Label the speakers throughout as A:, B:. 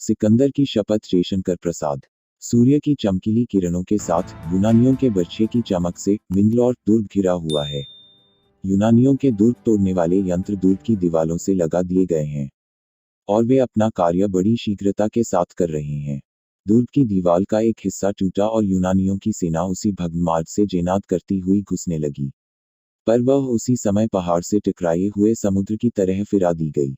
A: सिकंदर की शपथ जयशंकर प्रसाद। सूर्य की चमकीली किरणों के साथ यूनानियों के बर्छे की चमक से मिंगलोर दुर्ग घिरा हुआ है। यूनानियों के दुर्ग तोड़ने वाले यंत्र दुर्ग की दीवारों से लगा दिए गए हैं और वे अपना कार्य बड़ी शीघ्रता के साथ कर रहे हैं। दुर्ग की दीवार का एक हिस्सा टूटा और यूनानियों की सेना उसी भग्न मार्ग से जेनाद करती हुई घुसने लगी, पर वह उसी समय पहाड़ से टकराए हुए समुद्र की तरह फिरा दी गई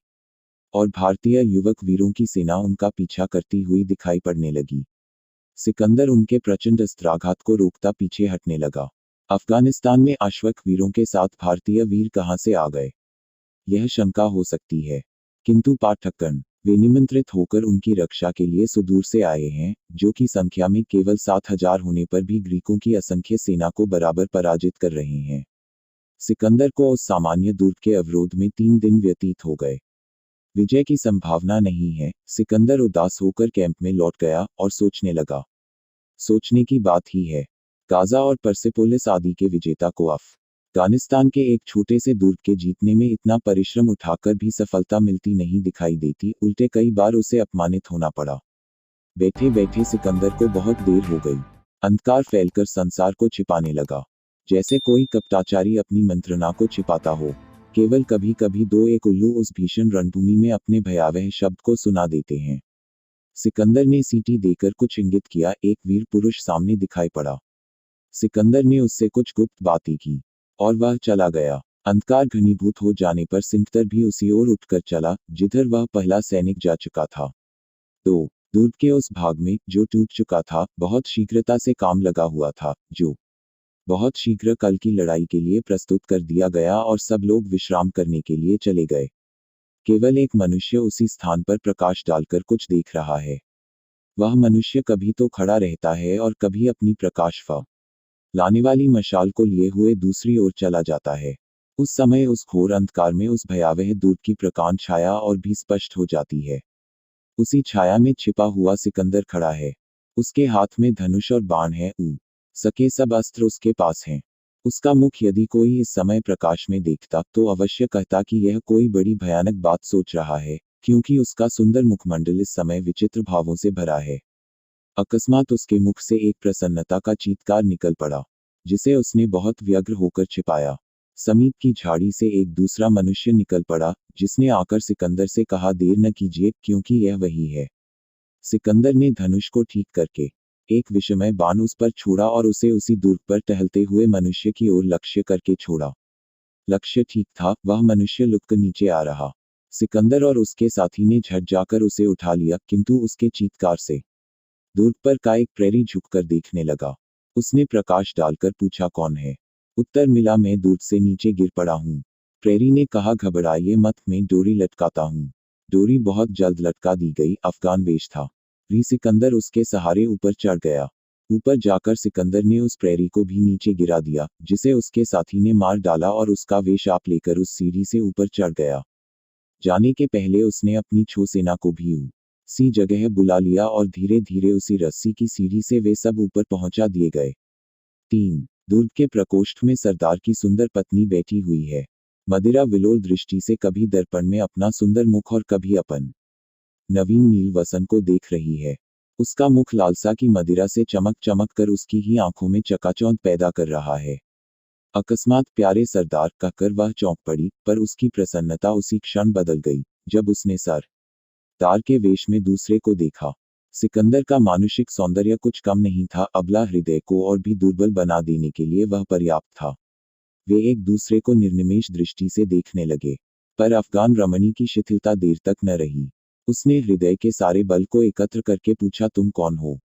A: और भारतीय युवक वीरों की सेना उनका पीछा करती हुई दिखाई पड़ने लगी। सिकंदर उनके प्रचंड अस्त्राघात को रोकता पीछे हटने लगा। अफगानिस्तान में अश्वक वीरों के साथ भारतीय वीर कहां से आ गए, यह शंका हो सकती है, किंतु पाठकगण वे निमंत्रित होकर उनकी रक्षा के लिए सुदूर से आए हैं, जो कि संख्या में केवल 7,000 होने पर भी ग्रीकों की असंख्य सेना को बराबर पराजित कर रहे हैं। सिकंदर को उस सामान्य दुर्ग के अवरोध में 3 दिन व्यतीत हो गए। विजय की संभावना नहीं है। सिकंदर उदास होकर कैंप में लौट गया और सोचने लगा। सोचने की बात ही है, गाजा और परसेपोलिस आदि के विजेता को अफगानिस्तान के एक छोटे से दुर्ग के जीतने में इतना परिश्रम उठाकर भी सफलता मिलती नहीं दिखाई देती, उल्टे कई बार उसे अपमानित होना पड़ा। बैठे बैठे सिकंदर को बहुत देर हो गई। अंधकार फैलकर संसार को छिपाने लगा, जैसे कोई कपटाचारी अपनी मंत्रणा को छिपाता हो। केवल कभी कभी दो एक उल्लू उस भीषण रणभूमि में अपने भयावह शब्द को सुना देते हैं। सिकंदर ने सीटी देकर कुछ इंगित किया। एक वीर पुरुष सामने दिखाई पड़ा। सिकंदर ने उससे कुछ गुप्त बातें की और वह चला गया। अंधकार घनीभूत हो जाने पर सिकंदर भी उसी ओर उठकर चला जिधर वह पहला सैनिक जा चुका था। तो दुर्ग के उस भाग में जो टूट चुका था, बहुत शीघ्रता से काम लगा हुआ था, जो बहुत शीघ्र कल की लड़ाई के लिए प्रस्तुत कर दिया गया और सब लोग विश्राम करने के लिए चले गए। केवल एक मनुष्य उसी स्थान पर प्रकाश डालकर कुछ देख रहा है। वह मनुष्य कभी तो खड़ा रहता है और कभी अपनी प्रकाश लाने वाली मशाल को लिए हुए दूसरी ओर चला जाता है। उस समय उस घोर अंधकार में उस भयावह दूर की प्रकांड छाया और भी स्पष्ट हो जाती है। उसी छाया में छिपा हुआ सिकंदर खड़ा है। उसके हाथ में धनुष और बाण है। सके सब अस्त्र उसके पास हैं। उसका मुख यदि कोई इस समय प्रकाश में देखता तो अवश्य कहता कि यह कोई बड़ी भयानक बात सोच रहा है, क्योंकि उसका सुंदर मुखमंडल इस समय विचित्र भावों से भरा है। अकस्मात उसके मुख से एक प्रसन्नता का चीत्कार निकल पड़ा, जिसे उसने बहुत व्यग्र होकर छिपाया। समीप की झाड़ी से एक दूसरा मनुष्य निकल पड़ा, जिसने आकर सिकंदर से कहा, देर न कीजिए, क्योंकि यह वही है। सिकंदर ने धनुष को ठीक करके एक विषमय बाण उस पर छोड़ा और उसे उसी दूर पर टहलते हुए मनुष्य की ओर लक्ष्य करके छोड़ा। लक्ष्य ठीक था, वह मनुष्य लुढ़क नीचे आ रहा। सिकंदर और उसके साथी ने झट जाकर उसे उठा लिया, किंतु उसके चीत्कार से दूर पर का एक प्रेरी झुककर देखने लगा। उसने प्रकाश डालकर पूछा, कौन है? उत्तर मिला, मैं दूर से नीचे गिर पड़ा हूँ। प्रेरी ने कहा, घबराइए मत, मैं डोरी लटकाता हूँ। डोरी बहुत जल्द लटका दी गई। अफगान वेश था। सिकंदर उसके सहारे ऊपर चढ़ गया। ऊपर जाकर सिकंदर ने उस प्रेरी को भी नीचे गिरा दिया, जिसे उसके साथी ने मार डाला और उसका वेश आप लेकर उस सीढ़ी से ऊपर चढ़ गया। जाने के पहले उसने अपनी छो सेना को भी सी जगह बुला लिया और धीरे धीरे उसी रस्सी की सीढ़ी से वे सब ऊपर पहुंचा दिए गए। 3 दुर्ग के प्रकोष्ठ में सरदार की सुंदर पत्नी बैठी हुई है। मदिरा विलोल दृष्टि से कभी दर्पण में अपना सुंदर मुख और कभी अपन नवीन नील वसन को देख रही है। उसका मुख लालसा की मदिरा से चमक चमक कर उसकी ही आंखों में चकाचौंध पैदा कर रहा है। अकस्मात प्यारे सरदार कहकर वह चौंक पड़ी, पर उसकी प्रसन्नता उसी क्षण बदल गई जब उसने सरदार के वेश में दूसरे को देखा। सिकंदर का मानुषिक सौंदर्य कुछ कम नहीं था। अबला हृदय को और भी दुर्बल बना देने के लिए वह पर्याप्त था। वे एक दूसरे को निर्निमेष दृष्टि से देखने लगे, पर अफगान रमणी की शिथिलता देर तक न रही। उसने हृदय के सारे बल को एकत्र करके पूछा, तुम कौन हो?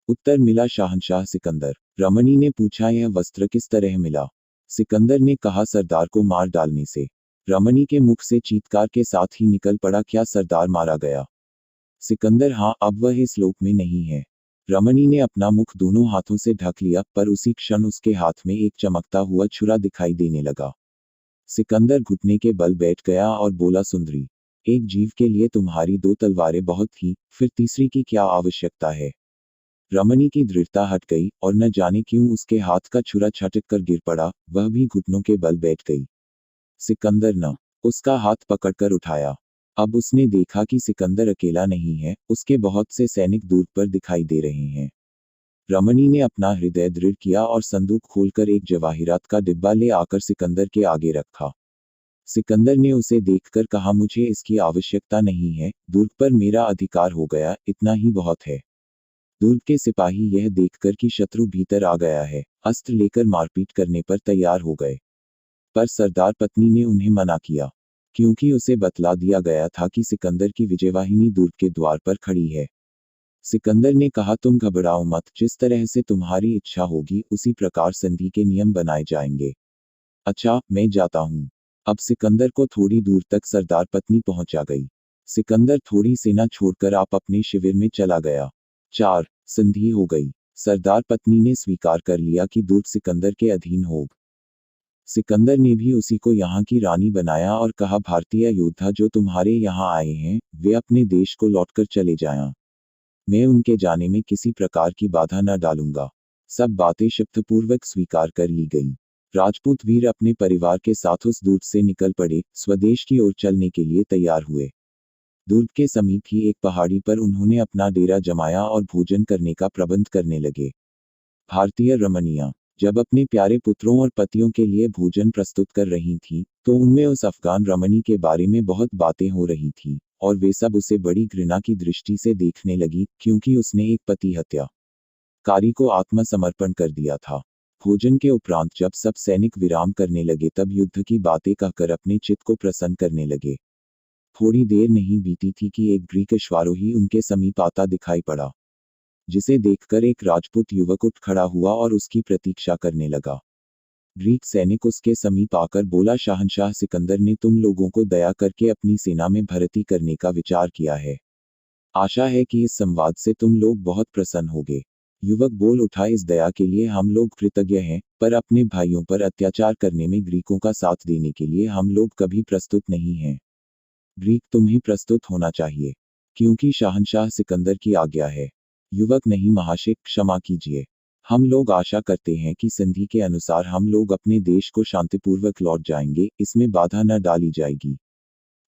A: उत्तर मिला, शाहनशाह सिकंदर। रमणी ने पूछा, यह वस्त्र किस तरह मिला? सिकंदर ने कहा, सरदार को मार डालने से। रमणी के मुख से चीत्कार के साथ ही निकल पड़ा, क्या सरदार मारा गया? सिकंदर, हाँ, अब वह इस लोक में नहीं है। रमणी ने अपना मुख दोनों हाथों से ढक लिया, पर उसी क्षण उसके हाथ में एक चमकता हुआ छुरा दिखाई देने लगा। सिकंदर घुटने के बल बैठ गया और बोला, सुंदरी, एक जीव के लिए तुम्हारी 2 तलवारें बहुत थी, फिर तीसरी की क्या आवश्यकता है? रमणी की दृढ़ता हट गई और न जाने क्यों उसके हाथ का छुरा छटक कर गिर पड़ा। वह भी घुटनों के बल बैठ गई। सिकंदर ने उसका हाथ पकड़कर उठाया अब उसने देखा कि सिकंदर अकेला नहीं है, उसके बहुत से सैनिक दूर पर दिखाई दे रहे हैं। रमणी ने अपना हृदय दृढ़ किया और संदूक खोलकर एक जवाहिरात का डिब्बा ले आकर सिकंदर के आगे रखा। सिकंदर ने उसे देखकर कहा, मुझे इसकी आवश्यकता नहीं है, दुर्ग पर मेरा अधिकार हो गया, इतना ही बहुत है। दुर्ग के सिपाही यह देखकर कि शत्रु भीतर आ गया है, अस्त्र लेकर मारपीट करने पर तैयार हो गए। पर सरदार पत्नी ने उन्हें मना किया, क्योंकि उसे बतला दिया गया था कि सिकंदर की विजयवाहिनी दुर्ग के द्वार पर खड़ी है। सिकंदर ने कहा, तुम घबराओ मत, जिस तरह से तुम्हारी इच्छा होगी उसी प्रकार संधि के नियम बनाए जाएंगे। अच्छा, मैं जाता हूँ। अब सिकंदर को थोड़ी दूर तक सरदार पत्नी पहुंचा गई। सिकंदर थोड़ी सेना छोड़कर आप अपने शिविर में चला गया। 4. संधि हो गई। सरदार पत्नी ने स्वीकार कर लिया कि दुर्ग सिकंदर के अधीन हो। सिकंदर ने भी उसी को यहाँ की रानी बनाया और कहा, भारतीय योद्धा जो तुम्हारे यहाँ आए हैं वे अपने देश को लौटकर चले जाएं। मैं उनके जाने में किसी प्रकार की बाधा न डालूंगा। सब बातें शब्दपूर्वक स्वीकार कर ली गई। राजपूत वीर अपने परिवार के साथ उस दुर्ग से निकल पड़े, स्वदेश की ओर चलने के लिए तैयार हुए। दुर्ग के समीप ही एक पहाड़ी पर उन्होंने अपना डेरा जमाया और भोजन करने का प्रबंध करने लगे। भारतीय रमणियां जब अपने प्यारे पुत्रों और पतियों के लिए भोजन प्रस्तुत कर रही थीं, तो उनमें उस अफगान रमणी के बारे में बहुत बातें हो रही थीं, और वे सब उसे बड़ी घृणा की दृष्टि से देखने लगी, क्योंकि उसने एक पति हत्याकारी को आत्मसमर्पण कर दिया था। भोजन के उपरांत जब सब सैनिक विराम करने लगे तब युद्ध की बातें कहकर अपने चित्त को प्रसन्न करने लगे। थोड़ी देर नहीं बीती थी कि एक ग्रीक अश्वारोही उनके समीप आता दिखाई पड़ा, जिसे देखकर एक राजपूत युवक उठ खड़ा हुआ और उसकी प्रतीक्षा करने लगा। ग्रीक सैनिक उसके समीप आकर बोला, शाहनशाह सिकंदर ने तुम लोगों को दया करके अपनी सेना में भर्ती करने का विचार किया है। आशा है कि इस संवाद से तुम लोग बहुत प्रसन्न होगे। युवक बोल उठा, इस दया के लिए हम लोग कृतज्ञ हैं, पर अपने भाइयों पर अत्याचार करने में ग्रीकों का साथ देने के लिए हम लोग कभी प्रस्तुत नहीं हैं। ग्रीक तुम्हें प्रस्तुत होना चाहिए, क्योंकि शाहनशाह सिकंदर की आज्ञा है। युवक, नहीं महाशय, क्षमा कीजिए। हम लोग आशा करते हैं कि संधि के अनुसार हम लोग अपने देश को शांतिपूर्वक लौट जाएंगे, इसमें बाधा न डाली जाएगी।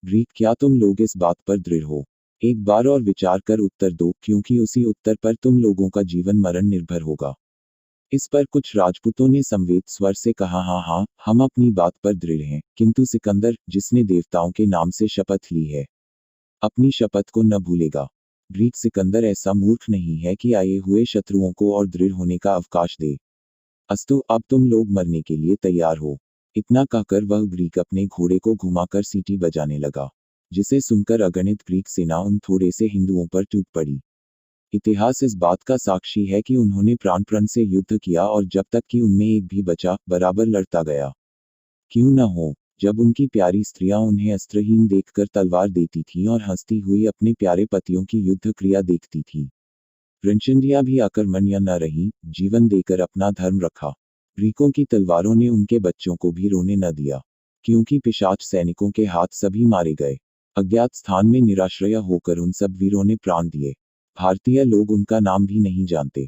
A: ग्रीक, क्या तुम लोग इस बात पर दृढ़ हो? एक बार और विचार कर उत्तर दो, क्योंकि उसी उत्तर पर तुम लोगों का जीवन मरण निर्भर होगा। इस पर कुछ राजपूतों ने संवेद स्वर से कहा, हाँ हाँ, हम अपनी बात पर दृढ़ हैं, किंतु सिकंदर, जिसने देवताओं के नाम से शपथ ली है, अपनी शपथ को न भूलेगा। ग्रीक, सिकंदर ऐसा मूर्ख नहीं है कि आए हुए शत्रुओं को और दृढ़ होने का अवकाश दे। अस्तु, अब तुम लोग मरने के लिए तैयार हो। इतना कहकर वह ग्रीक अपने घोड़े को घुमाकर सीटी बजाने लगा, जिसे सुनकर अगणित ग्रीक सेना उन थोड़े से हिंदुओं पर टूट पड़ी। इतिहास इस बात का साक्षी है कि उन्होंने प्राण से युद्ध किया और जब तक कि उनमें एक भी बचा, बराबर लड़ता गया। क्यों न हो, जब उनकी प्यारी स्त्रियां उन्हें अस्त्रहीन देखकर तलवार देती थीं और हंसती हुई अपने प्यारे पतियों की युद्ध क्रिया देखती थीं। रणचंडियां भी अकर्मण्य न रहीं, जीवन देकर अपना धर्म रखा। ग्रीकों की तलवारों ने उनके बच्चों को भी रोने न दिया, क्योंकि पिशाच सैनिकों के हाथ सभी मारे गए। अज्ञात स्थान में निराश्रय होकर उन सब वीरों ने प्राण दिए। भारतीय लोग उनका नाम भी नहीं जानते।